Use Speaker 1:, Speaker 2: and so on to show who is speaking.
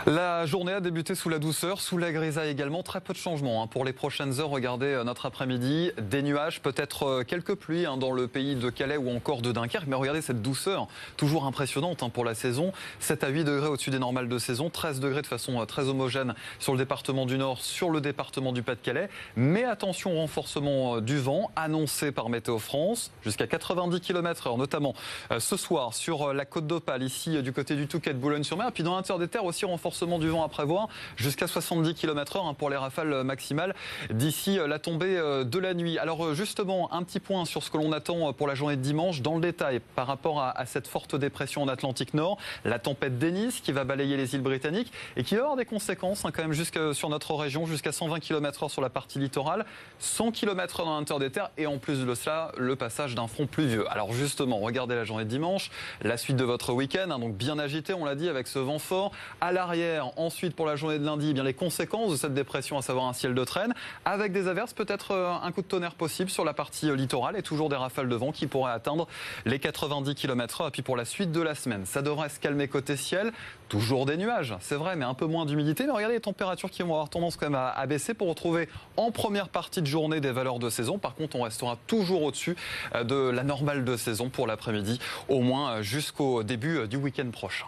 Speaker 1: La journée a débuté sous la douceur, sous la grisaille également. Très peu de changements pour les prochaines heures. Regardez notre après-midi. Des nuages, peut-être quelques pluies dans le pays de Calais ou encore de Dunkerque. Mais regardez cette douceur, toujours impressionnante pour la saison. 7 à 8 degrés au-dessus des normales de saison. 13 degrés de façon très homogène sur le département du Nord, sur le département du Pas-de-Calais. Mais attention au renforcement du vent annoncé par Météo France. Jusqu'à 90 km/h, notamment ce soir sur la côte d'Opale, ici du côté du Touquet de Boulogne-sur-Mer. Et puis dans l'intérieur des terres aussi renforcement du vent à prévoir, jusqu'à 70 km/h pour les rafales maximales d'ici la tombée de la nuit. Alors justement, un petit point sur ce que l'on attend pour la journée de dimanche dans le détail par rapport à cette forte dépression en Atlantique Nord, la tempête Dennis qui va balayer les îles britanniques et qui va avoir des conséquences quand même jusque sur notre région, jusqu'à 120 km/h sur la partie littorale, 100 km/h dans l'intérieur des terres et en plus de cela, le passage d'un front pluvieux. Alors justement, regardez la journée de dimanche, la suite de votre week-end, donc bien agité, on l'a dit, avec ce vent fort. À l'arrière, ensuite pour la journée de lundi, les conséquences de cette dépression, à savoir un ciel de traîne, avec des averses, peut-être un coup de tonnerre possible sur la partie littorale et toujours des rafales de vent qui pourraient atteindre les 90 km/h. Et puis pour la suite de la semaine, ça devrait se calmer côté ciel, toujours des nuages, c'est vrai, mais un peu moins d'humidité. Mais regardez les températures qui vont avoir tendance quand même à baisser pour retrouver en première partie de journée des valeurs de saison. Par contre, on restera toujours au-dessus de la normale de saison pour l'après-midi, au moins jusqu'au début du week-end prochain.